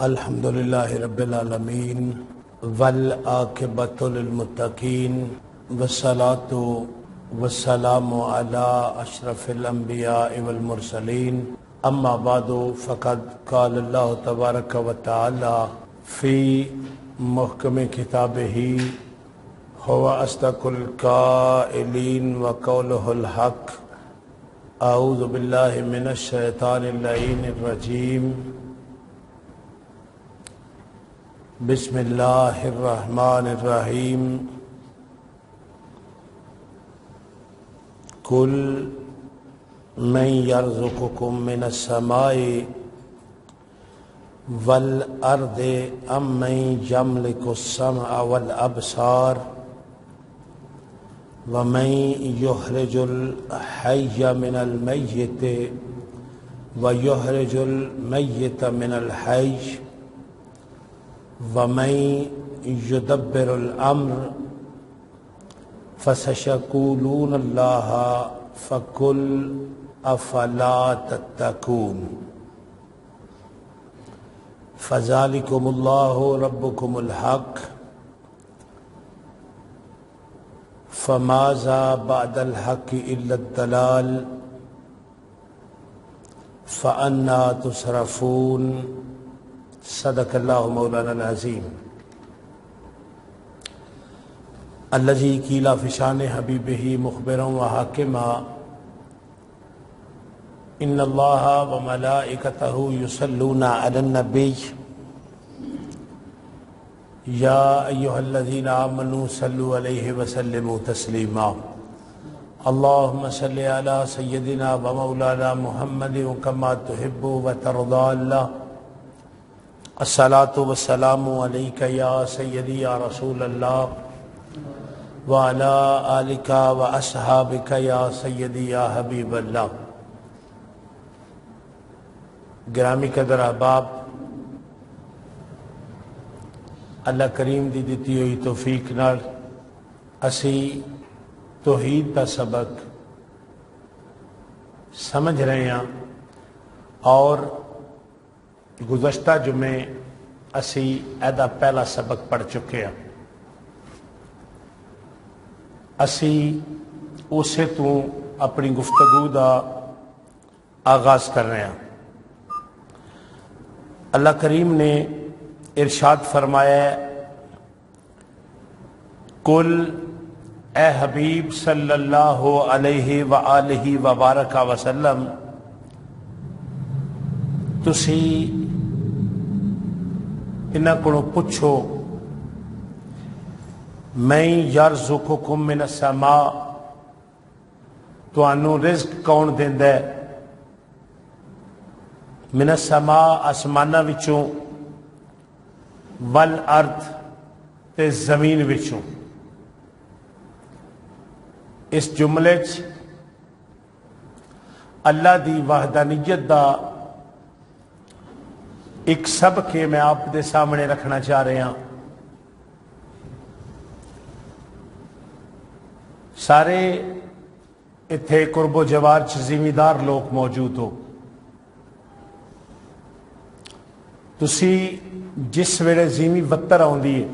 الحمدللہ رب العالمین والعاقبۃ للمتقین والصلاۃ والسلام علی اشرف الانبیاء والمرسلین اما بعد فقد قال اللہ تبارک و تعالی فی محکم کتابہ هو اصدق القائلین وقولہ الحق اعوذ باللہ من الشیطان اللعین الرجیم بسم اللہ الرحمن الرحیم قل من یرزقکم من السماء والارض ام من یملک السمع والابصار ومن یخرج الحی من المیت ویخرج المیت من الحی وَمَن يُدَبِّرُ الْأَمْرَ فَسَيَقُولُونَ اللَّهَ فَقُلْ أَفَلَا تَتَّقُونَ فَذَلِكُمُ اللَّهُ رَبُّكُمُ الْحَقُّ فَمَاذَا بَعْدَ الْحَقِّ إِلَّا الضَّلَالُ فَأَنَّىٰ تُصْرَفُونَ صدق اللہ مولانا العظیم الذی قیل فی شان حبیبہ مخبرا و حاکما ان اللہ و ملائکتہ یصلون علی النبی یا ایہا الذین آمنوا صلوا علیہ وسلموا تسلیما اللہم صلی علی سیدنا و مولانا محمد کما تحب و ترضى اللہ الصلاۃ والسلام علیک یا سیدی یا رسول اللہ وعلی آلک و اصحابک یا سیدی یا حبیب اللہ۔ گرامی قدر احباب، اللہ کریم دی دتی ہوئی توفیق نال اسی توحید دا سبق سمجھ رہے ہیں اور گزشتہ جمعے اسی ایدہ پہلا سبق پڑھ چکے ہیں۔ اسی اسے تو اپنی گفتگو دا آغاز کر رہے ہیں۔ اللہ کریم نے ارشاد فرمایا ہے قل اے حبیب صلی اللہ علیہ وآلہ وبارک وسلم تسی انہاں کو پوچھو میں یرزقکم من السماء توانوں رزق کون دیندا ہے؟ من السماء آسمانہ وچوں والارض تے زمین وچوں۔ اس جملے چ اللہ دی وحدانیت دا ایک سبق کے میں آپ دے سامنے رکھنا چاہ رہے ہیں۔ سارے اتھے قرب و جوار چ زمیندار لوگ موجود ہو۔ تسی جس ویلے زمین وتر آندی ہے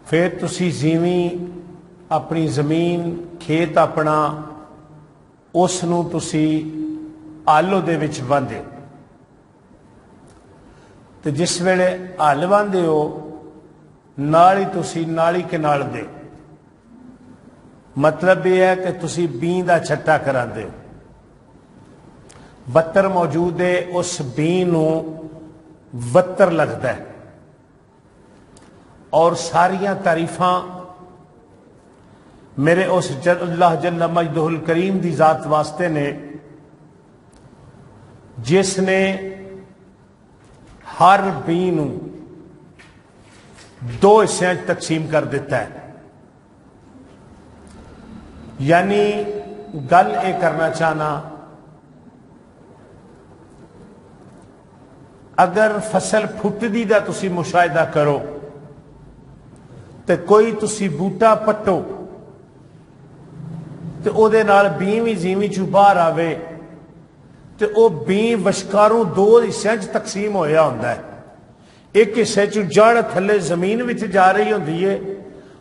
پھر تسی زمین اپنی زمین کھیت اپنا اس نو تسی آلو دے وچ باندھے تو جس ویلے ہل باندھے ہو نالی تسی نالی کنال دے مطلب یہ ہے کہ تسی بین دا چھٹا کرا دے وتر موجود ہے اس بین نو وتر لگتا ہے اور ساریاں تعریفاں میرے اس اللہ جل مجدہ الکریم دی ذات واسطے نے جس نے ہر بین دو حصے تقسیم کر دیتا ہے۔ یعنی گل یہ کرنا چاہنا اگر فصل پھٹدی دا تسی مشاہدہ کرو تو کوئی تسی بوٹا پٹو تو او دے نال بیویں زیویں چوں باہر آوے تے او بیں وشکاروں دو حصے تقسیم ہویا ہوندا ہے. ایک حصے چ جڑ تھلے زمین وچ جا رہی ہوندی ہے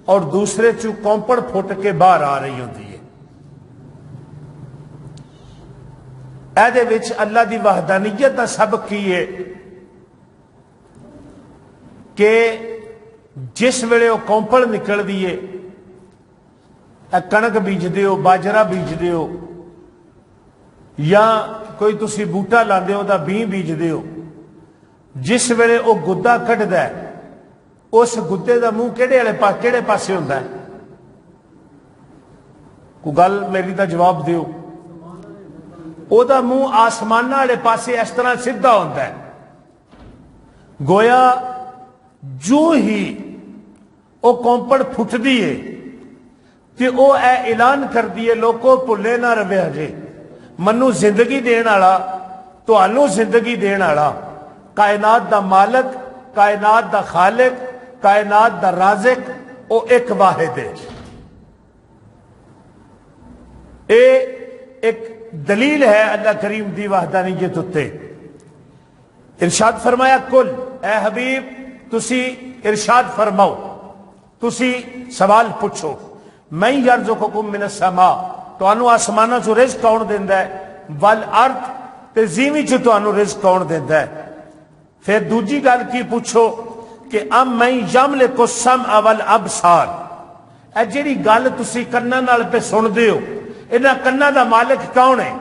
اور دوسرے چ کونپڑ پھٹ کے باہر آ رہی ہوندی ہے. ایدے وچ اللہ دی وحدانیت دا سبق کی ہے کہ جس ویلے وہ کونپڑ نکل دیے کنک بیج دیو باجرہ بیج دیو یا کوئی تسی بوٹا لاندے ہو دا بین بیج دیو جس ویلے وہ گدا کٹدا ہے اس گدے دا منہ کیڑے پاسے ہوندا ہے کوئی گل میری دا جواب دیو او دا منہ آسمانہ والے پاسے اس طرح سیدھا ہوندا ہے گویا جو ہی او کونپڑ پھٹ دیے تے او اے اعلان کر دیے لوگوں بھلے نہ رہے ہجے منو زندگی دین والا تانوں زندگی دین والا کائنات دا مالک کائنات دا خالق کائنات دا رازق او ایک واحد ہے. اے ایک دلیل ہے اللہ کریم دی وحدانیت تے. ارشاد فرمایا کل اے حبیب تسی ارشاد فرماؤ تسی سوال پوچھو میں یرزقکم من السماء تانوں آسمانہ چوں رزق کون دیندا ہے والارض تے زمین چوں تانوں رزق کون دیندا ہے. پھر دوجی گل کی پوچھو کہ ام میں یملک السمع والابصار اے جڑی گل تسی کناں نال پہ سن دے ہو انہاں کناں دا مالک کون ہے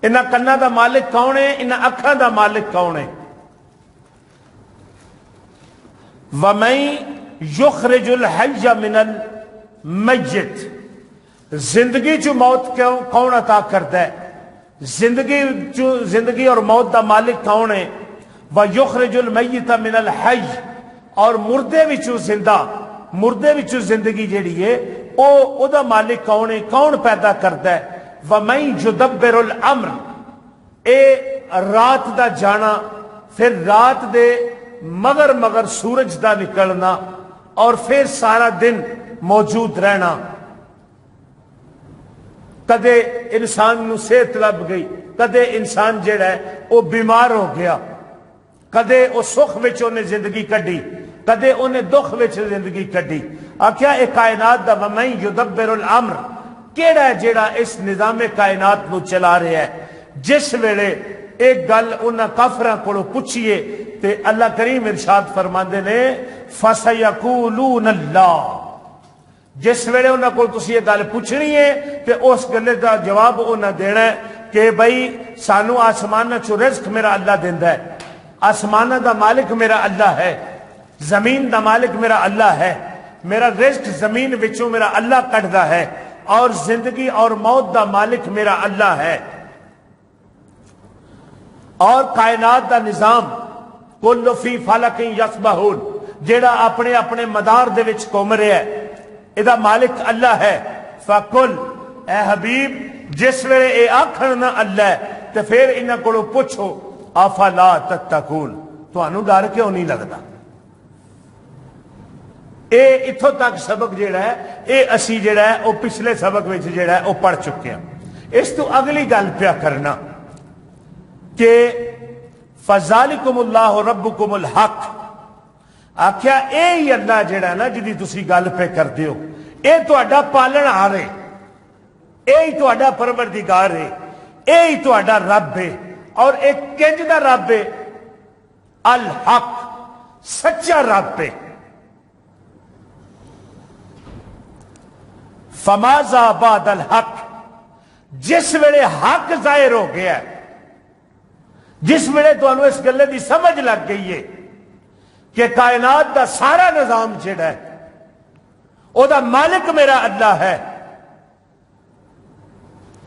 انہاں کناں دا مالک کون ہے انہاں اکھاں دا مالک کون ہے. وَمَن یخرج الحی من المیت زندگی چو موت کون عطا کرتا ہے زندگی اور موت دا مالک کون ہے وَيُخْرِجُ الْمَيِّتَ مِنَ الْحَيِّ اور مردے وچوں زندہ مردے وچوں زندگی جیڑی ہے او دا مالک کون ہے کون پیدا کرتا ہے. وَمَن يُدَبِّرُ الْأَمْرِ اے رات دا جانا پھر رات دے مگر سورج دا نکلنا اور پھر سارا دن موجود رہنا. کدے انسان نو صحت لب گئی کدے انسان جڑا ہے وہ بیمار ہو گیا کدے وہ سکھ وچ انہیں زندگی کڈی کدے انہیں دکھ وچ زندگی کڈی. آکھیا اے کائنات دا وَمَن يُدَبِّرُ الْأَمْرِ کیڑا ہے جڑا اس نظام کائنات نو چلا رہا ہے. جس ویلے ایک گل انہاں کافراں کولوں پوچھیے تے اللہ کریم ارشاد فرماندے نے فَسَيَقُولُونَ اللَّهُ جس ویلے انہاں کول تسی یہ گل پوچھنی ہے تے اس گلے دا جواب انہاں دینا ہے کہ بھئی سانو آسمانہ چو رزق میرا اللہ دیندا ہے آسمانہ دا مالک میرا اللہ ہے زمین دا مالک میرا اللہ ہے میرا رزق زمین وچوں میرا اللہ کٹدا ہے اور زندگی اور موت دا مالک میرا اللہ ہے. اور کائنات دا نظام کل فی فلک یسبحون جیڑا اپنے اپنے مدار دے وچ گھوم رہا ہے ادا مالک اللہ ہے. فقل اے حبیب جس ویلے اے آکھن نہ اللہ ہے تے پھر انہاں کولوں پوچھو افلا تتقون تانوں ڈر کیوں نہیں لگدا. اے اتھوں تک سبق جیڑا ہے اے اسی جیڑا ہے او پچھلے سبق وچ جیڑا ہے او پڑھ چکے ہیں. اس تو اگلی گل پیا کرنا کہ فَذَلِكُمُ اللَّهُ رَبُّكُمُ الْحَقِّ آکھیا اے ہی اللہ جڑا ہے نا جدی تسی گل پہ کر دیو اے تہاڈا پالن ہار ہے اے ہی تہاڈا پروردگار ہے اے ہی تہاڈا رب ہے اور ایک کنج دا رب ہے الحق سچا رب ہے. فَمَاذَا بَعْدَ الْحَقِّ جس ویلے حق ظاہر ہو گیا ہے جس ویلے تانوں اس گلے دی سمجھ لگ گئی ہے کہ کائنات دا سارا نظام جڑا ہے او دا مالک میرا اللہ ہے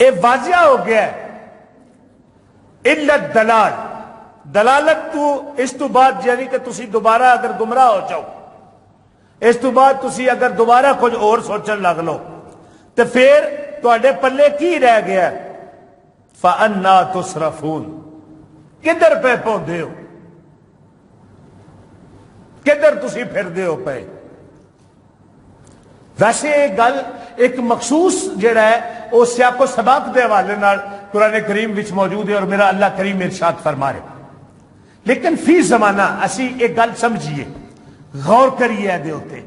اے واضح ہو گیا ہے. الا الدلال دلالت تو اس تو بعد یعنی کہ تسی دوبارہ اگر گمراہ ہو جاؤ اس تو بعد تسی اگر دوبارہ کچھ اور سوچن لگ لو تو پھر تواڈے پلے کی رہ گیا فَأَنَّا تُصْرَفُونَ کدھر پہ پودے ہو کدھر تسی پھر دے ہو پہ. ویسے گل ایک مخصوص جڑا ہے وہ سیاق و سباق دے حوالے نال قرآن کریم وچ موجود ہے اور میرا اللہ کریم ارشاد فرما رہے. لیکن فی زمانہ اسی ایک گل سمجھیے، غور کریے دے ہوتے،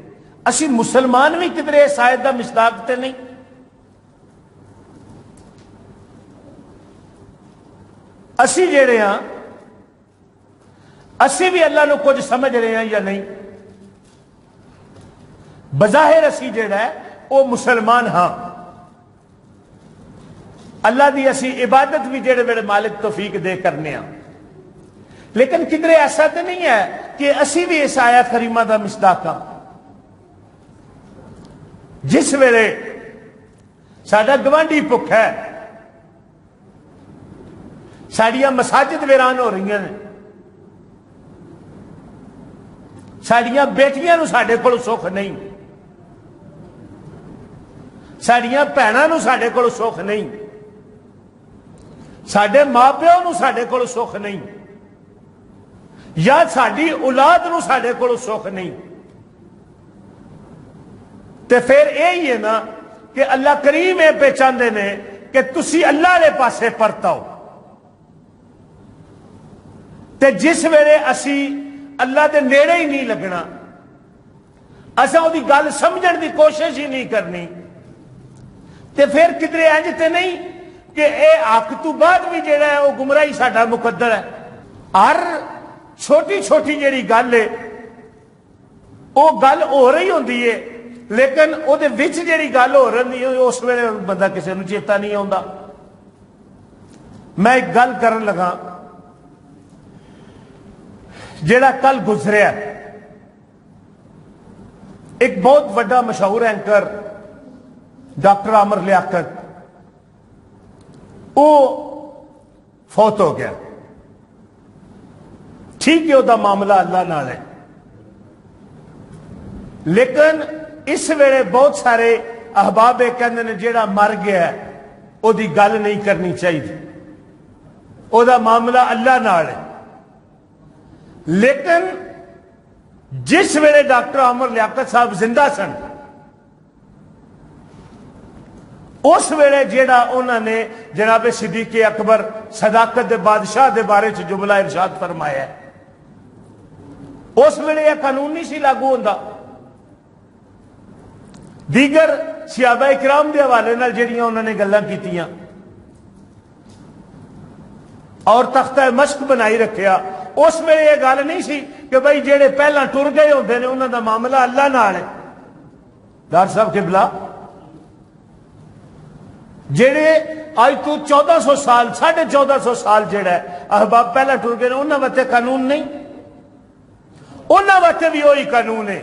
اسی مسلمان بھی کدھر اس آیت دا مصداق تے نہیں. اسی جڑے ہاں اسی بھی اللہ نو کچھ سمجھ رہے ہیں یا نہیں؟ بظاہر اسی جڑا ہے وہ مسلمان ہاں، اللہ دی اسی عبادت بھی جڑے بڑے مالک توفیق دے کرنے ہاں، لیکن کدھر ایسا تو نہیں ہے کہ اسی بھی اس آیت کریمہ دا مصداق ہاں. جس ویلے ساڈا گوانڈی بھکھا ہے، ساڈیاں مساجد ویران ہو رہی ہیں، ساڈیاں بیٹیاں نو ساڈے کول سکھ نہیں، ساڈیاں بھیناں نو ساڈے کول سکھ نہیں، ساڈے ماں پیو نو ساڈے کول سکھ نہیں، یا ساڈی اولاد نو ساڈے کول سکھ نہیں، تے پھر یہی ہے نا کہ اللہ کریم یہ پہچاندے نے کہ تسی اللہ دے پاسے پرتاؤ. تے جس ویلے اسی اللہ دے نیڑے ہی نہیں لگنا، اساں وہ گل سمجھن دی کوشش ہی نہیں کرنی، تے پھر کدھر انج تے نہیں کہ اے حق تو بعد بھی جڑا ہے وہ گمراہی ساڈا مقدر ہے. ہر چھوٹی چھوٹی جیڑی گل ہے وہ گل ہو رہی ہوندی ہے، لیکن وہ دے وچ جیڑی گل ہو رہی ہے اس ویلے بندہ کسی نو چیتا نہیں آتا. میں ایک گل کرن لگا جیڑا کل گزریا، ایک بہت بڑا مشہور اینکر ڈاکٹر عامر لیاقت وہ فوت ہو گیا. ٹھیک ہے وہ معاملہ اللہ نال ہے، لیکن اس ویلے بہت سارے احباب کہندے نے جیڑا مر گیا ہے وہ دی گل نہیں کرنی چاہیے، وہ معاملہ اللہ نال ہے. لیکن جس ویلے ڈاکٹر عامر لیاقت صاحب زندہ سن، اس ویلے جیڑا انہوں نے جناب صدیق اکبر صداقت دے بادشاہ دے بارے چ جملہ ارشاد فرمایا ہے، اس ویلے یہ قانون نہیں سی لاگو ہوندا. دیگر صحابہ اکرام دے حوالے نال جڑیاں انہوں نے گلاں کیتیاں اور تختہ مشق بنائی رکھیا، اس میں یہ گل نہیں سی کہ بھائی جڑے پہلا ٹر گئے ہوندے نے انہاں دا معاملہ اللہ نال ہے. ڈاکٹر صاحب قبلہ جڑے آج تو 1400 سال 1450 سال جڑا ہے احباب پہلا ٹر گئے نے، انہاں واسطے قانون نہیں، انہاں واسطے بھی وہی قانون ہے.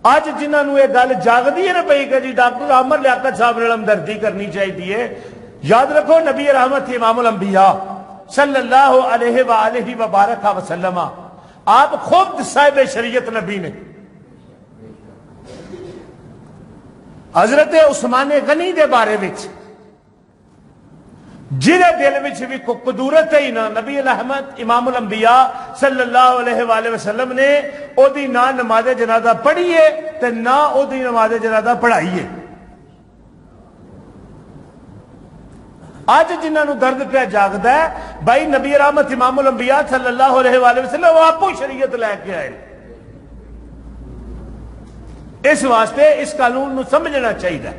اج جنہاں نو یہ گل جاگدی ہے نا پئی کہ جی ڈاکٹر عامر لیاقت صاحب نے ہمدردی کرنی چاہیے، یاد رکھو نبی رحمت امام الانبیاء صلی اللہ علیہ وآلہ وبارک وسلم آپ خود صاحب شریعت نبی نے حضرت عثمان غنی دے بارے وچ جنہیں دل وچ بھی قدورت ہے نا، نبی رحمت امام الانبیاء صلی اللہ علیہ وآلہ وسلم نے او دی نہ نماز جنازہ پڑھی ہے تے نہ او دی نماز جنازہ پڑھائی ہے. آج جنہاں نو درد پہ جاگدا ہے بھائی نبی رحمت امام الانبیاء صلی اللہ علیہ وآلہ وسلم وہ آپ شریعت لے کے آئے. اس واسطے اس قانون نو سمجھنا چاہیے.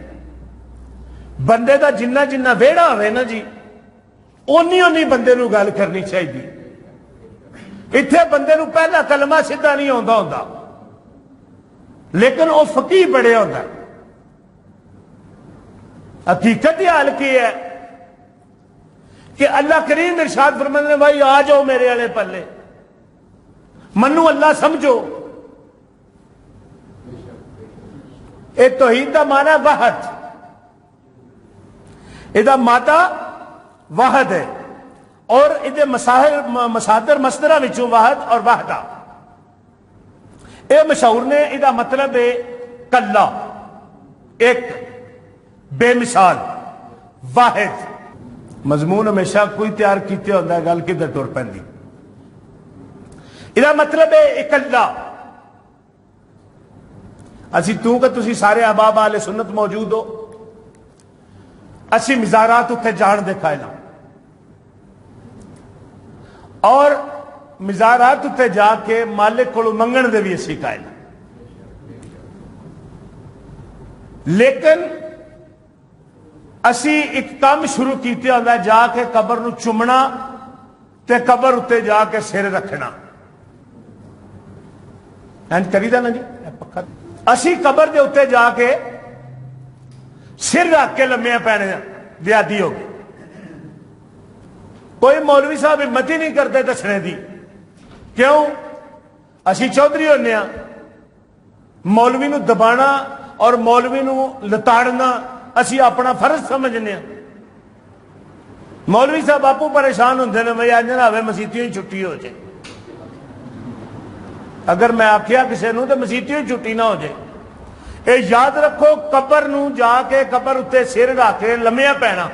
بندے دا جنہ جنہ ویڑا ہوئے نا جی اونی اونی بندے نو گل کرنی چاہیے. اتھے بندے نو پہلا کلمہ سیدھا نہیں ہوندا ہوندا، لیکن وہ فقیہ بڑے ہوندا. حقیقت یہ حال کی ہے کہ اللہ کریم ارشاد فرماتے ہیں بھائی آ جاؤ میرے والے پلے، منو اللہ سمجھو. اے توحید دا معنی وحد، ادا مادہ واحد ہے اور ادھے مصادر مصدرہ وچوں واحد اور وحدہ. اے مشہور نے ادا مطلب ہے کلا، ایک، بے مثال، واحد. مضمون ہمیشہ کوئی تیار کیتے ہوتا ہے گل کدھر ٹر پیندی. ادا مطلب ہے اکلا. اسی تو کہ تسی سارے احباب اہل سنت موجود ہو، اسی مزارات اتنے جان دے قائل ہاں، اور مزارات اتنے جا کے مالک کو منگن دے بھی اسی قائل ہاں، لیکن اسی ایک کام شروع کیتے ہوتا جا کے قبر نو چومنا تے قبر اتنے جا کے سر رکھنا، اینج کری دا نا جی پکا، اسی قبر دے اتنے جا کے سر رکھ کے لمے پینے دیادی ہو گئی۔ کوئی مولوی صاحب ہمت ہی نہیں کرتے دسنے دی، کیوں؟ اسی چودھری ہونے ہاں، مولوی نو دبانا اور مولوی نو لتاڑنا اسی اپنا فرض سمجھنے ہیں۔ مولوی صاحب آپ پریشان ہوتے ہیں میں آج نہ مسیتیوں ہی چھٹی ہو جائے، اگر میں آخیا کسی نو تو مسیتیوں ہی چھٹی نہ ہو جائے۔ اے یاد رکھو قبر نو جا کے قبر اتنے سر رکھ کے لمیا پینا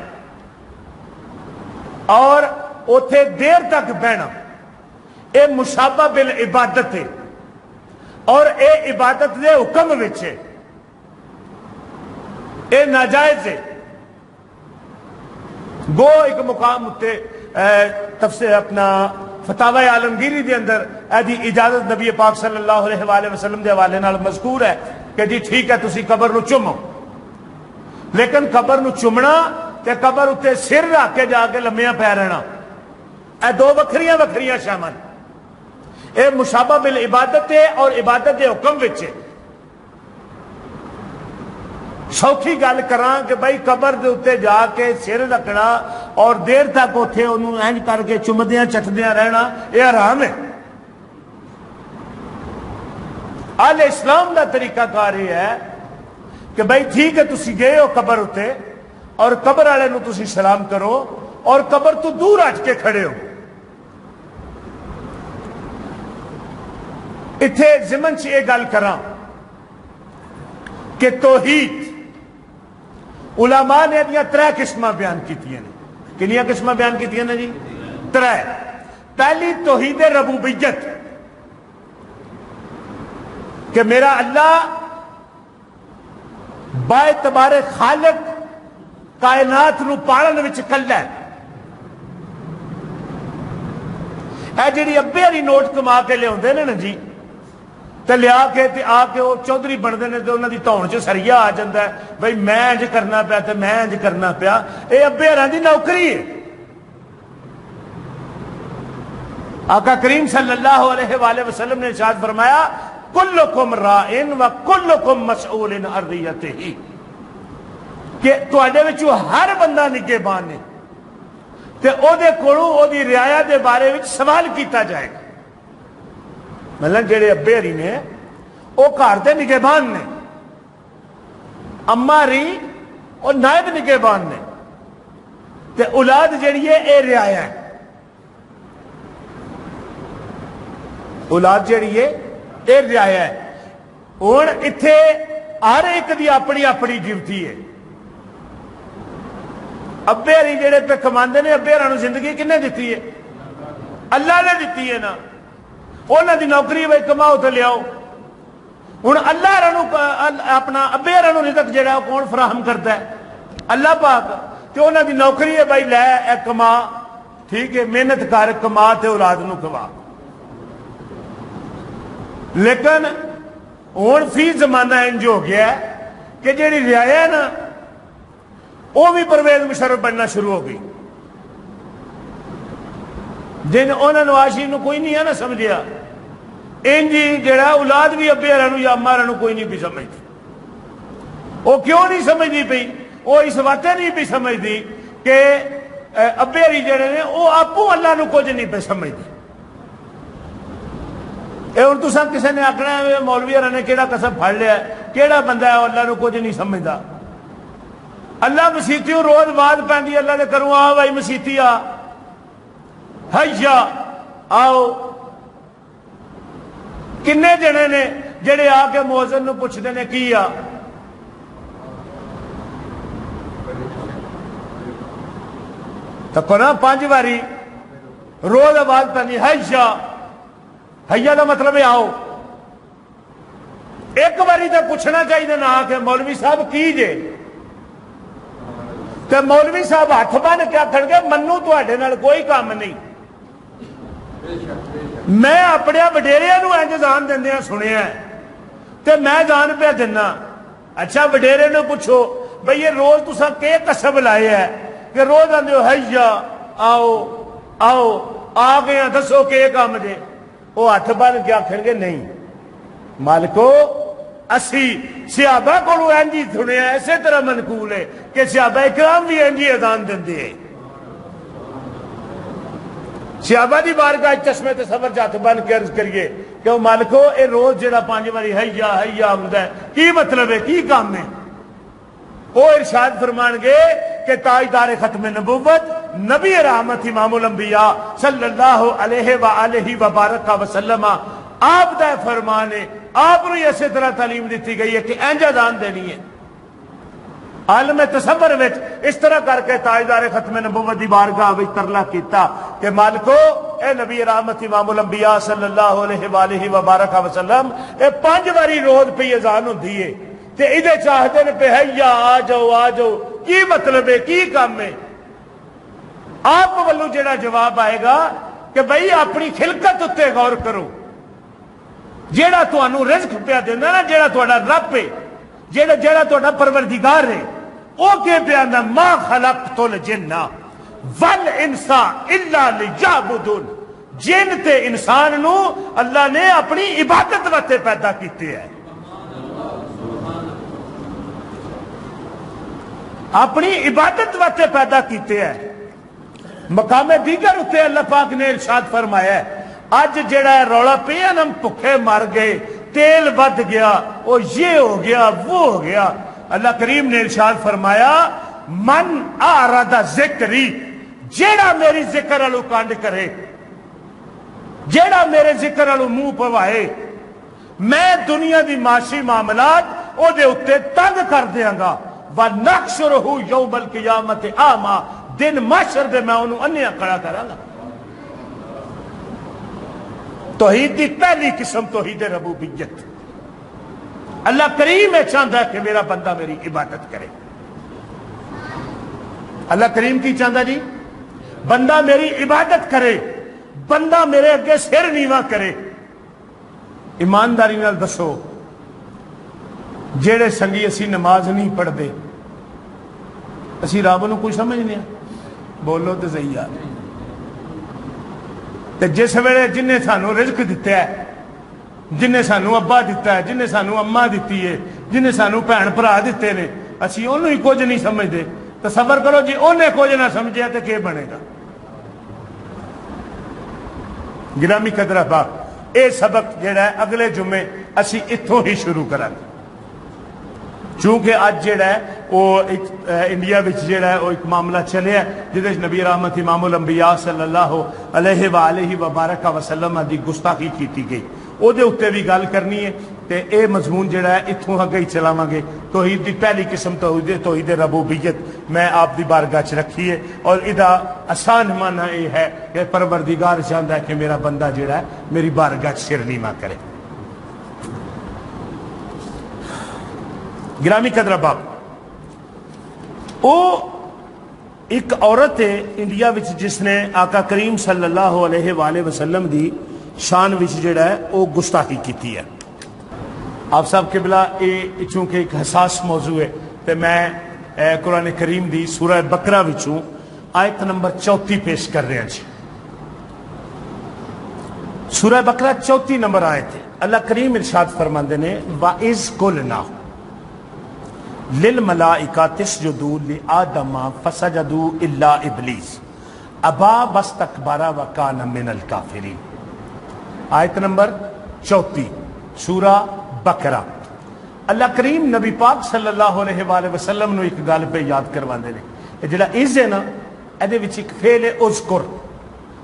اور اتے دیر تک بہنا، اے مشابہ بالعبادت ہے اور اے عبادت دے حکم وچ ہے، اے ناجائز ہے۔ گو ایک مقام اتنے تفسیر اپنا فتاوی عالمگیری دے اندر ایدی اجازت نبی پاک صلی اللہ علیہ وآلہ وسلم دے حوالے نال مذکور ہے کہ جی ٹھیک ہے تسی قبر نو چومو، لیکن قبر نو چومنا تے قبر اتنے سر رکھ کے جا کے لمیاں پہ رہنا، اے دو وکھریاں وکھریاں شامل، اے مشابہ بالعبادت ہے اور عبادت دے حکم وچ ہے۔ سوکھی گل کراں کہ بھائی قبر دے اتنے جا کے سر رکھنا اور دیر تک اتنے انہوں اینج کر کے چمدیاں چٹدیاں رہنا یہ حرام ہے۔ اہل اسلام دا طریقہ کار یہ ہے کہ بھائی ٹھیک ہے تسی گئے ہو قبر اتنے اور قبر والے نو تسی سلام کرو اور قبر تو دور ہٹ کے کھڑے ہو۔ اتنے ضمن سے یہ گل کراں کہ توحید علماء نے دیا ترے قسمہ بیان کیتیاں نے، کنیاں قسمہ بیان کیتیاں نے جی؟ ترے۔ پہلی توحید ربوبیت کہ میرا اللہ باعتبار خالق کائنات نو پالن وچ کلا ہے۔ اے جڑی ابے والی نوٹ کما کے لے نا جی تے لیا کے تے آ کے وہ چودھری بنتے ہیں تو انہوں کی دھون چ سریا آ جاتا ہے بھائی میں انج کرنا پیا تے میں انج کرنا پیا، یہ ابے ہراں دی نوکری ہے۔ آقا کریم صلی اللہ علیہ وآلہ وسلم نے ارشاد فرمایا کلکم رائن و کلکم مسئول عن رعیتہ، کہ تواڈے وچوں ہر بندہ نگہبان ہے تے او دے کولوں او دی رعایا دے بارے وچ سوال کیتا جائے گا۔ مطلب جڑے ابے ہری نے وہ گھر دے نگہبان نے، اما ہری وہ نائب نگہبان نے، تے اولاد جڑی ہے اے رعایا ہے۔ اولاد جڑی ہے اے رعایا ہے۔ ہن ایتھے ہر ایک دی اپنی اپنی ڈیوٹی ہے۔ ابے ہری جڑے پہ کماندے نے، ابے ہراں نوں زندگی کنے دتی ہے؟ اللہ نے دتی ہے نا، انہوں دی نوکری بھائی کماؤ تو لیاؤ۔ ہوں اللہ اپنا ابے ہراں رزق جہا کون فراہم کرتا ہے؟ اللہ پاک۔ تو انہوں دی نوکری ہے بھائی لے اے کما، ٹھیک ہے محنت کر کما تے اولاد نو کھوا۔ لیکن ہوں فی زمانہ انج ہو گیا ہے کہ جیڑی رعایا ہے نا وہ بھی پرویز مشرف بننا شروع ہو گئی، جن انہوں نے آشی نو کوئی نہیں ہے نا سمجھیا، انجی جڑا اولاد بھی ابے ہراں یا اما ہراں کوئی نہیں بھی سمجھتی۔ وہ کیوں نہیں سمجھتی پئی؟ وہ اس واسطے نہیں بھی سمجھتی کہ ابے ہری جڑے نے وہ آپو اللہ نو کچھ نہیں پہ سمجھتی۔ اے ہن تساں کسی نے آکھنا ہے مولوی ہراں نے کیڑا قسم پھڑ لیا ہے، کیڑا بندہ ہے اللہ نو کچھ نہیں سمجھتا؟ اللہ مسیتیوں روز بعد پہنی اللہ دے کروں آ بھائی مسیتی آ حیا آؤ۔ کنے جنے نے جڑے آ کے مؤذن نو پوچھتے ہیں کی آ؟ تکو نا 5 باری روز آواز پہنی حیا، حیا دا مطلب ہے آؤ۔ ایک باری تو پوچھنا چاہیے نہ آ کے مولوی صاحب کی جے، تے مولوی صاحب ہاتھ بن کے آخر گے منو تواڈے نال کوئی کام نہیں. میں اپنے وڈیریاں نو انج جان دیندیاں سنیا تے میں جان پہ دینا. اچھا وڈیرے نو پوچھو بھئی یہ روز تساں کے کسب لائے ہے کہ روز آندے ہو حیا آؤ آؤ آ گیا دسو کہ کام دے. وہ ہاتھ بن کے آخر گے نہیں مالکو اسی صحابہ کو انجی سنیا. اسی طرح منقول ہے کہ صحابہ اکرام بھی انجی اذان دیندے ہیں. صحابہ دی بارگاہ چشمے تے صبر جات بن کے عرض کریے کہ مالکو اے روز جڑا 5 باری حیا حیا ہوندا ہے کی مطلب ہے کی کام ہے؟ وہ ارشاد فرمان گے کہ تاجدار ختم نبوت نبی رحمت امام الانبیاء صلی اللہ علیہ وآلہ وبارک وسلم آپ دا فرمان ہے. آپ نے اسی طرح تعلیم دیتی گئی ہے کہ انج اذان دینی ہے. عالم تصور وچ اس طرح کر کے تاجدار ختم نبوت دی بارگاہ وچ ترلا کیتا کہ مالکو اے نبی رحمت امام الانبیاء صلی اللہ علیہ وآلہ وبارک وسلم اے 5 باری روز پہ اذان ہوندی ہے تے ادھے چاہتے نے پہ حیا آ جاؤ کی مطلب ہے کی کام ہے؟ آپ والو جڑا جواب آئے گا کہ بھئی اپنی خلقت اتے غور کرو. جیڑا تانوں رزق پیا دیندا نا جیڑا تہاڈا رب ہے جیڑا تہاڈا پروردگار ہے او کہ پیا دا ما خلقت الجن والانس الا لیعبدون. جن تے انسان نو اللہ نے اپنی عبادت واسطے پیدا کیتے ہے. اپنی عبادت واسطے پیدا کیتے ہیں. مقام دیگر اتنے اللہ پاک نے ارشاد فرمایا ہے اج جڑا ہے رولا پیا ہم بھکھے مر گئے تیل ود گیا وہ یہ ہو گیا وہ ہو گیا. اللہ کریم نے ارشاد فرمایا من اعرض ذکری جیڑا میری ذکر والو کانڈ کرے جیڑا میرے ذکر والو منہ پوائے میں دنیا دی معاشی معاملات او دے اتے تنگ کر دیاں گا. وَنَحْشُرُهُ يَوْمَ الْقِيَامَةِ أَعْمَى دن محشر دے میں انہوں انیا کھڑا کراں گا. توحید دی پہلی قسم توحید ربوبیت. اللہ کریم ہے چاہتا ہے کہ میرا بندہ میری عبادت کرے. اللہ کریم کی چاہتا جی بندہ میری عبادت کرے بندہ میرے اگے سر نیواں کرے. ایمانداری نال دسو جیڑے سنگی اسی نماز نہیں پڑھ دے اسی رب نو کوئی سمجھ نہیں. بولو تو صحیح یار. تے جس ویلے جن نے سانو رزق دیتا ہے جن نے سانو ابا دیتا ہے جن نے سانو اما دیتی ہے جن نے سانو بھن بھرا دیتے نے اسی انہوں ہی کچھ نہیں سمجھتے. تصور کرو جی انہیں کچھ نہ سمجھیا تو کیا بنے گا؟ گرامی قدر احباب اے سبق جڑا ہے اگلے جمعے اسی اتھوں ہی شروع کریں چونکہ آج جڑا ہے وہ انڈیا وچ جڑا ہے وہ ایک معاملہ چلے ہے جدے نبی رحمت امام الانبیاء صلی اللہ علیہ وآلہ وبارک وسلم دی گستاخی کیتی گئی. او دے اتے بھی گل کرنی ہے تے اے مضمون جڑا ہے اتھوں اگے ہی چلاواں گے. توحید دی پہلی قسم توحید ربوبیت میں آپ دی بارگاہ چ رکھی ہے اور ادا آسان معنی یہ ہے کہ پروردگار چاہتا ہے کہ میرا بندہ جڑا ہے میری بارگاہ سر نیواں کرے. گرامی قدر احباب او ایک عورت ہے انڈیا وچ جس نے آقا کریم صلی اللہ علیہ وآلہ وسلم دی شان وچ جڑا ہے او گستاخی کیتی ہے. آپ صاحب قبلہ یہ چونکہ ایک حساس موضوع ہے تو میں قرآن کریم دی سورہ بقرہ وچوں آیت نمبر 34 پیش کر رہے ہیں جی. سورہ بقرہ 34 نمبر آیت ہے. اللہ کریم ارشاد فرماندے نے وَإِذْ قُلْنَا لِلْمَلَائِكَةِ اسْجُدُوا لِآدَمَ فَسَجَدُوا إِلَّا إِبْلِيسَ أَبَى وَاسْتَكْبَرَ وَكَانَ مِنَ الْكَافِرِينَ. آیت نمبر 34 سورہ بقرہ. اللہ کریم نبی پاک صلی اللہ علیہ وآلہ وسلم نو ایک گل پہ یاد کرواندے نے. جڑا از ہے نا ادھے وچ ایک فعل ہے اذکر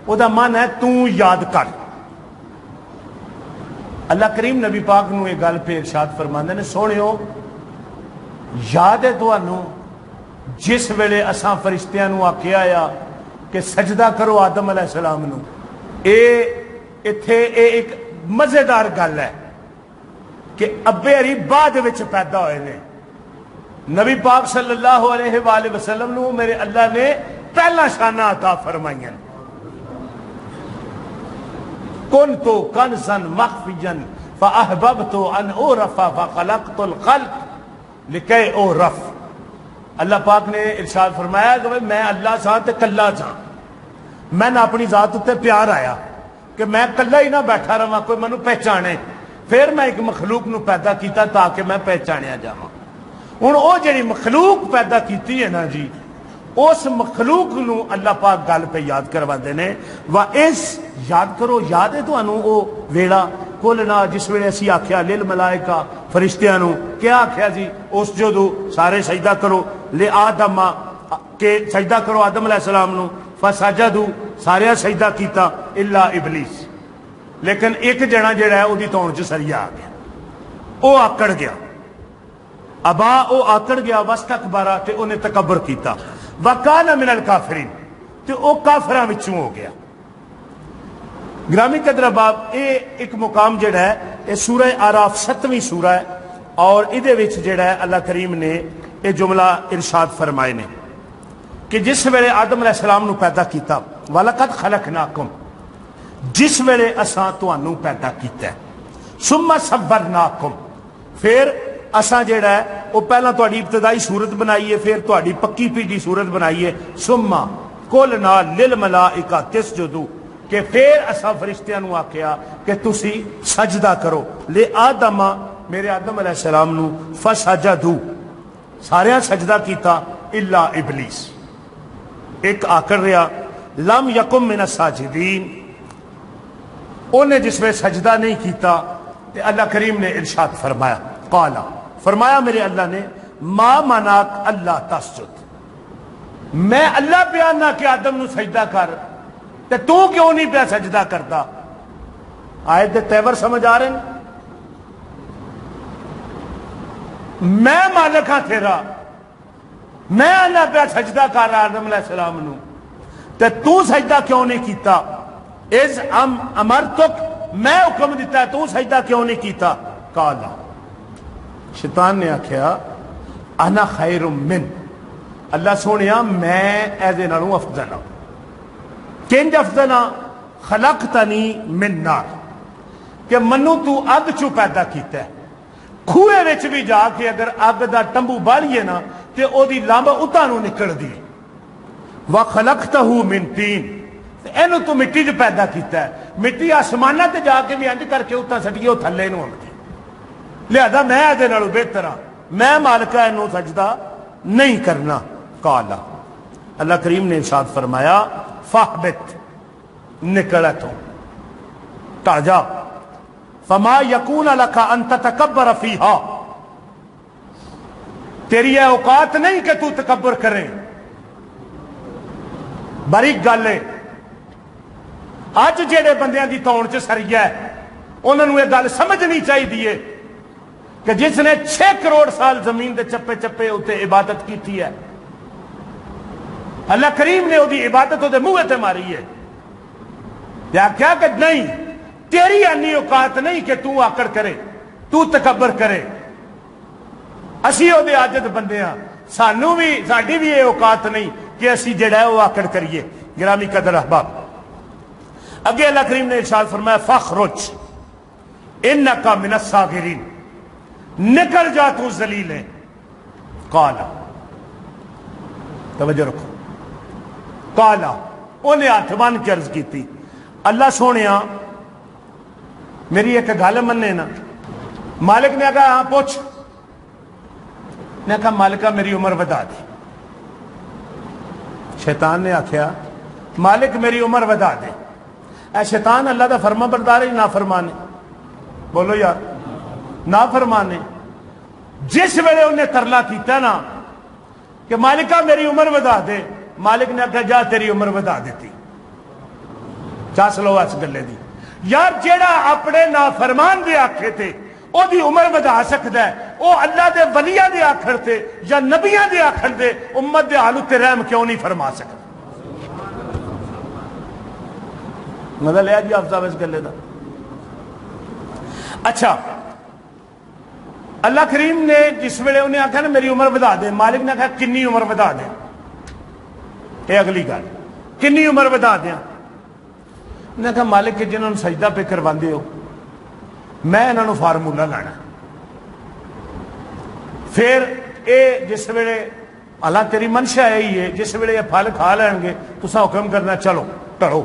او دا معنی ہے تو یاد کر. اللہ کریم نبی پاک نو ایک گل پہ ارشاد فرماندے نے سونیو یاد ہے تانوں جس ویلے اساں فرشتیاں نو آکھیا یا کہ سجدہ کرو آدم علیہ السلام نو. ایتھے ایک مزیدار گل ہے کہ ابے علی بعد وچ پیدا ہوئے نے نبی پاک صلی اللہ علیہ وآلہ وسلم نو میرے اللہ نے پہلا شانہ عطا فرمائیاں کنتو کنزا مخفیا فاحببت ان اعرف فخلقت الخلق لکی اعرف. اللہ پاک نے ارشاد فرمایا کہ میں اللہ سا تے کلا سا, میں نہ اپنی ذات تے پیار آیا کہ میں کلا ہی نہ بیٹھا رہا کوئی مینوں پہچانے, پھر میں ایک مخلوق نو پیدا کیتا تاکہ میں پہچانیا جاواں. ہن او جڑی مخلوق پیدا کیتی ہے نا جی, اس مخلوق نو اللہ پاک گل پہ یاد کرواندے نے. وَإِذْ یاد کرو, یاد ہے تانوں او ویڑا کولنا جس ویلے اسی آکھیا لیل ملائکہ فرشتیاں نو کیا آکھیا جی, اس جدو سارے سجدہ کرو لے آدم کہ سجدہ کرو آدم علیہ السلام نو, فسجدوا سارے سجدہ کیتا الا ابلیس, لیکن ایک جنا جڑا ہے او دی تون چ سریا آ گیا, او آکڑ گیا, ابا او آکڑ گیا, واستکبر تے اونے تکبر کیتا, وکان من الکافرین تے او کافراں وچوں ہو گیا. گرامی قدر باب اے ایک مقام جڑا ہے اے سورہ آراف 7ویں سورہ ہے, اور ادھے وچ جڑا ہے اللہ کریم نے اے جملہ ارشاد فرمائے نے کہ جس ویلے آدم علیہ السلام نو پیدا کیتا, وَلَقَدْ خَلَقْنَاكُمْ جس ویلے اساں تانوں پیدا کیتا ہے, ثُمَّ صَوَّرْنَاكُمْ پھر اساں جڑا ہے وہ پہلا تہاڈی ابتدائی صورت بنائی ہے, پھر تہاڈی پکی پیڈی صورت بنائی ہے, ثُمَّ قُلْنَا لِلْمَلَائِكَةِ اسْجُدُوا کہ پھر اساں فرشتیاں نو آکھیا کہ تسی سجدہ کرو لے آدم میرے آدم علیہ السلام نو, فسجدوا سارے سجدہ کیتا الا ابلیس, ایک آکڑ رہا لم یکم من الساجدین, انہیں جس میں سجدہ نہیں کیتا تے اللہ کریم نے ارشاد فرمایا قالا فرمایا میرے اللہ نے ما مناک اللہ تسجد, میں اللہ بیان نہ کہ آدم نو سجدہ کر تے تو کیوں نہیں پیا سجدہ کرتا. آیت دے تیور سمجھ آ رہے ہیں, میں مالک ہاں تیرا, میں اللہ پیا سجدہ کر رہا آدم علیہ السلام نو تے تو سجدہ کیوں نہیں کیتا. از امرتک میں حکم دیتا ہے تو سجدہ کیوں نہیں کیتا. قالا شیطان نے آکھیا انا خیر من, اللہ سونیا میں ایدے نالوں افضل ہوں. کنج افضل ہاں, خلقتنی من نار کہ منو تو اگ چو پیدا کیتا ہے, کھوئے وچ بھی جا کے اگر اگ دا ٹمبو بالیے نا تے او دی لامب اتانوں نکل دی. وَخَلَقْتَهُ مِن طِينٍ اینو تو مٹی جو پیدا کیتا ہے, مٹی آسمانہ تے جا کے بھی انج کر کے اتنا سٹیے تھلے نو آندے, لہذا میں دے نالوں بہتر ہاں, میں مالکہ اینو سجدہ نہیں کرنا. قالا اللہ کریم نے ارشاد فرمایا فاہبت نکلا تو تاجا فما یکون لک ان تتکبر فیہا, تیری یہ اوقات نہیں کہ تو تکبر کرے. باریک گل ہے, اج جڑے بندیاں دی تون چ سریا ہے انہوں نے یہ گل سمجھنی چاہیے کہ جس نے 6 کروڑ سال زمین دے چپے چپے اتنے عبادت کی ہے, اللہ کریم نے وہ عبادت وہ منہ تے ماری ہے, کیا کہ نہیں تیری انی اوقات نہیں کہ تو آکڑ کرے, تو تکبر کرے. اسی وہ عاجز بندے ہاں, سانو بھی ساڈی بھی یہ اوقات نہیں کہ اسی جڑا ہے وہ آکڑ کریے. گرامی قدر احباب, اگے اللہ کریم نے ارشاد فرمایا فخرج انکا من الصاغرین, نکل جا تو ذلیل ہے. قالا توجہ رکھو, قالا انہیں ہاتھ بن کے عرض کی تھی اللہ سونیا میری ایک گل مننے نا. مالک نے کہا ہاں پوچھ, نے کہا مالکہ میری عمر بتا دی. شیطان نے آکھیا مالک میری عمر بتا دے. اے شیطان اللہ دا فرما بردار ہے نافرمانے, بولو یار نافرمانے. جس ویلے انہیں ترلا کیتا نا کہ مالکہ میری عمر بتا دے, مالک نے کہا جا تیری عمر بتا دیتی. چاس لو اس گلے دی یار, جیڑا اپنے نافرمان دے آکھے تھے او دی عمر بتا سکتا ہے, او اللہ دے ولیاں دے آکھر تھے یا نبیاں دے آکھر دے امت دے حالت تے رحم کیوں نہیں فرما سکتا. مطلب لیا جی آپ صاحب اس گلے دا. اچھا اللہ کریم نے جس ویلے انہیں آخیا نا میری عمر بدا دے، مالک نے آخیا کنی عمر بدا دیں، یہ اگلی گل کنی عمر بدا دیا؟ انہیں کہا مالک کہ جنہوں نے سجدہ پہ کروا ہو میں انہوں نے فارمولہ لانا۔ پھر اے جس ویلے اللہ تیری منشا یہی ہے، جس ویلے یہ پھل کھا لین گے تسا حکم کرنا چلو ٹرو،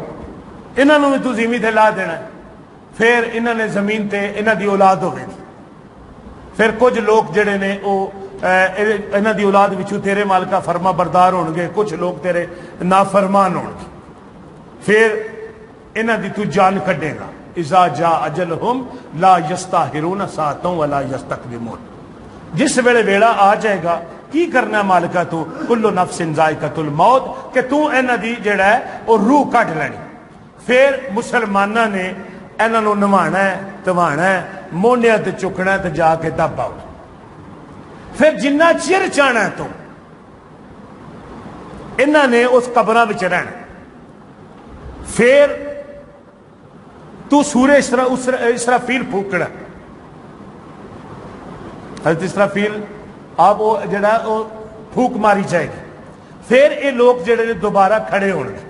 انہوں نے بھی تو زمین تے لا دینا۔ پھر انہوں نے زمین تے انہوں دی اولاد ہوئے، پھر کچھ لوگ جڑے نے انہوں دی اولاد وچوں تیرے مالکہ فرما بردار ہون گے، کچھ لوگ تیرے نافرمان ہون گے، پھر انہوں دی تو جان کڈے گا۔ اذا جاء اجلہم لا یستاخرون ساعۃ ولا یستقدمون، جس ویلے ویڑا آ جائے گا کی کرنا مالکہ تو کل نفس ذائقۃ الموت کہ تو انہوں دی جڑا ہے وہ روح کٹ لینی۔ پھر مسلمانہ نے انہوں نوانا ہے توانا ہے مونڈیاں تے چکنا ہے تے جا کے دب آؤ، پھر جنہ چر چاہنا ہے تو انہوں نے اس قبراں وچ رہنا، پھر تو سورہ اسرافیل پھونکنا، حضرت اسرافیل آپ وہ جڑا وہ پھونک ماری جائے گی، پھر یہ لوگ جڑے دوبارہ کھڑے ہون گے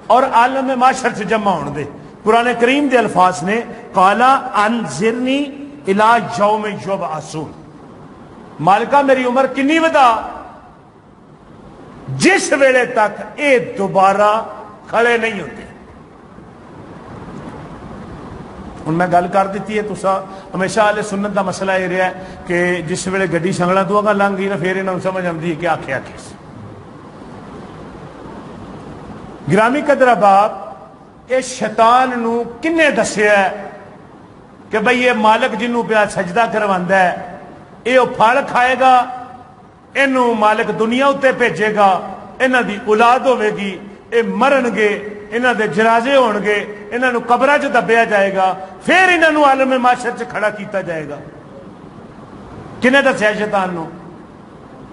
اور عالم معاشر سے جمع ہون دے۔ قرآن کریم دے الفاظ نے قالا انذرنی الی یوم یبعثون، مالکہ میری عمر کنی ودا جس ویلے تک اے دوبارہ کھڑے نہیں ہوتے۔ ہن میں گل کر دیتی ہے تسا ہمیشہ اہل سنت دا مسئلہ یہ رہا ہے کہ جس ویلے گڈی سنگلا تو اگاں لنگ گئی نا پھر انہوں سمجھ آتی ہے کہ آخیا کس۔ گرامی قدر احباب، یہ شیطان نو کنے دسیا ہے کہ بھئی یہ مالک جنوں پیا سجدہ کرواندا ہے یہ پھل کھائے گا، اینوں مالک دنیا اتے بھیجے گا، انہاں دی اولاد ہوے گی، یہ مرن گے، انہاں دے جنازے ہون گے، انہاں نو قبراں چ دبیا جائے گا، پھر انہاں نو عالم معاشر چ کھڑا کیتا جائے گا۔ کنے دسیا شیطان نو؟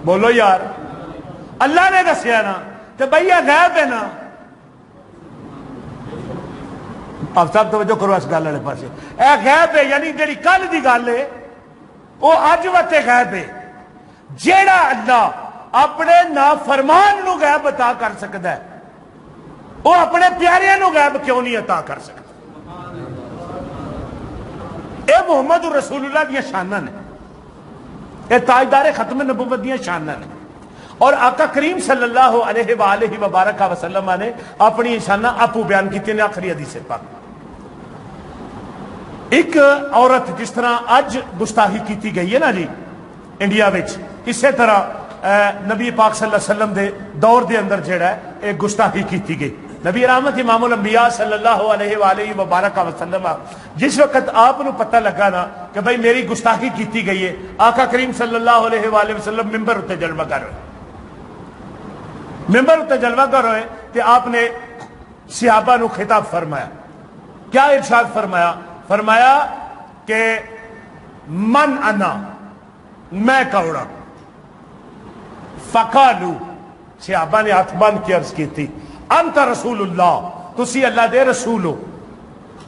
بولو یار، اللہ نے دسیا نا، تے بھئی یہ غیب ہے نا۔ آپ سب توجہ کرو اس گل والے پاسے، اے غیب ہے، یعنی جڑی کل دی گل ہے وہ اج وتے غیب ہے۔ جیڑا اللہ اپنے نافرمان نو غیب عطا کر سکتا ہے وہ اپنے پیاریاں نو غیب کیوں نہیں عطا کر سکتا؟ اے محمد رسول اللہ دیا شاناں نے، اے تاجدار ختم نبوت دیا شاناں نے، اور آقا کریم صلی اللہ علیہ وآلہ وبارک وسلم نے اپنی شاناں اپو بیان کی نے آخری حدیث پاک۔ ایک عورت جس طرح اج گستاخی کیتی گئی ہے نا جی انڈیا وچ، اسی طرح نبی پاک صلی اللہ علیہ وسلم دے دور دے اندر جڑا ہے ایک گستاخی کیتی گئی۔ نبی رحمت امام الانبیاء صلی اللہ علیہ وآلہ وبارک وسلم جس وقت آپ نو پتہ لگا نا کہ بھئی میری گستاخی کیتی گئی ہے، آقا کریم صلی اللہ علیہ وآلہ وسلم ممبر اتے جلوہ گر ہوئے، ممبر اتے جلوہ گر ہوئے کہ آپ نے صحابہ نو خطاب فرمایا، کیا ارشاد فرمایا؟ فرمایا کہ من انا، میں کوڑا، فقالو، صحابہ نے ہاتھ بند کی عرض کی تھی، انت رسول اللہ، تسی اللہ دے رسول ہو۔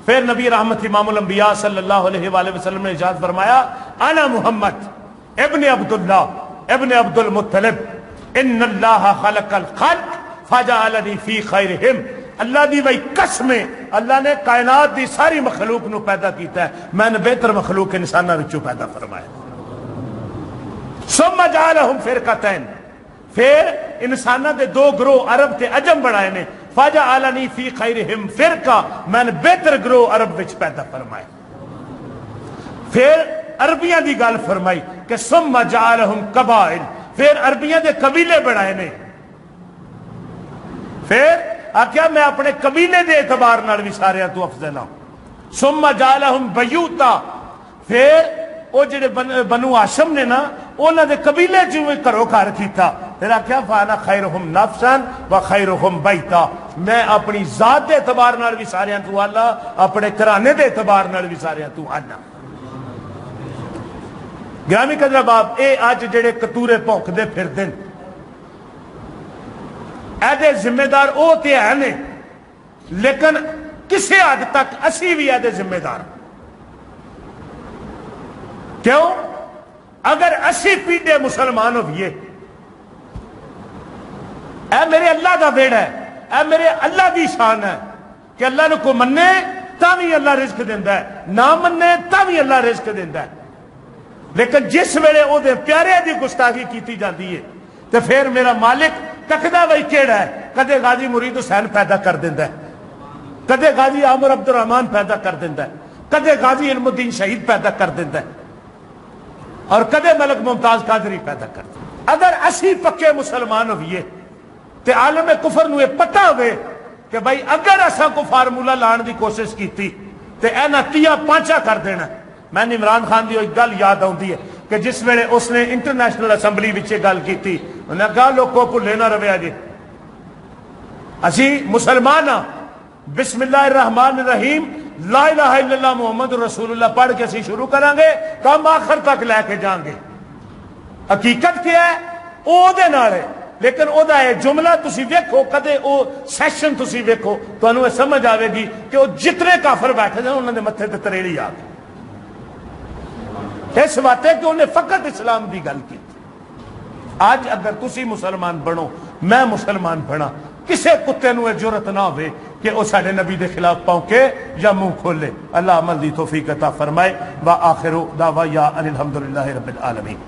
پھر نبی رحمت امام الانبیاء صلی اللہ علیہ وآلہ وسلم نے ارشاد فرمایا انا محمد ابن عبداللہ ابن عبد المطلب، ان اللہ خلق الخلق فجعلنی فی خیرہم، اللہ دی وہی قسم ہے، اللہ نے کائنات دی ساری مخلوق نو پیدا کیتا ہے، میں نے بہتر مخلوق انسانہ وچوں پیدا فرمایا۔ ثم جعلہم فرقتین، پھر انسانہ دے دو گروہ عرب تے عجم بڑھائے نے، فجعلنی فی خیرہم فرقہ، میں نے بہتر گروہ عرب وچ پیدا فرمایا۔ پھر عربیاں دی گل فرمائی کہ ثم جعلہم قبائل، پھر عربیاں دے قبیلے بڑھائے نے، پھر آکھیا میں اپنے قبیلے دے اعتبار نال بھی سارے تو افضل ہوں۔ ثم جعلہم بیوتا، پھر وہ جڑے بنو ہاشم نے نا انہاں دے قبیلے چ گھروں گھر کیتا، پھر آکھیا فانا خیرہم نفسا و خیرہم بیتا، میں اپنی ذات دے اعتبار نال بھی سارے تو اعلیٰ، اپنے گھرانے دے اعتبار نال بھی سارے تو اعلیٰ۔ گرامی قدر باپ، اے اج جڑے کتورے پھونک دے پھر دن، ایدے ذمہ دار او تے ہیں نے، لیکن کسی حد تک اسی بھی ایدے ذمہ دار۔ کیوں؟ اگر اسی پیڈے مسلمان ہوئیے، اے میرے اللہ دا بیڑا ہے، اے میرے اللہ دی شان ہے کہ اللہ نے کو مننے تا بھی اللہ رزق دیندا ہے، نہ مننے تا بھی اللہ رزق دیندا ہے۔ لیکن جس ویلے او دے پیارے دی گستاخی کیتی جاندی ہے تو پھر میرا مالک تکدا وہی کیڑا ہے، کدے غازی مرید حسین پیدا کر دیندا ہے، کدے غازی عامر عبد الرحمان پیدا کر دیندا ہے، کدے غازی علم الدین شہید پیدا کر دیندا ہے، اور کدے ملک ممتاز قادری پیدا کر دیندا ہے۔ اگر اسی پکے مسلمان ہوئیے تے عالم کفر نو یہ پتہ ہوئے کہ بھائی اگر اساں کو فارمولا لان دی کوشش کیتی تے اینا تیا پانچا کر دینا۔ میں نے عمران خان دی ایک گل یاد آتی ہے کہ جس ویلے اس نے انٹرنیشنل اسمبلی وچ گل کیتی، انہاں کہا لوگوں کو لینا رویا جی، اسی مسلمان ہاں، بسم اللہ الرحمن الرحیم لا الہ الا اللہ محمد رسول اللہ پڑھ کے اسی شروع کریں گے، کام آخر تک لے کے جائیں گے۔ حقیقت کیا ہے او دے نارے، لیکن او دا جملہ تسی ویکھو، کدے او سیشن تسی ویکھو تو انہوں سمجھ آوے گی کہ وہ جتنے کافر بیٹھے ہیں انہوں نے متھے تے تریڑی آ گئی۔ اس بات ہے کہ انہیں فقط اسلام دی گل کی۔ آج اگر تسی مسلمان بنو، میں مسلمان بنا، کسے کتے نو جرت نہ ہوئے کہ وہ ساڑھے نبی دے خلاف پاؤں یا منہ کھولے۔ اللہ عمل دی توفیق عطا فرمائے۔ وآخر دعوایا ان الحمدللہ رب العالمین۔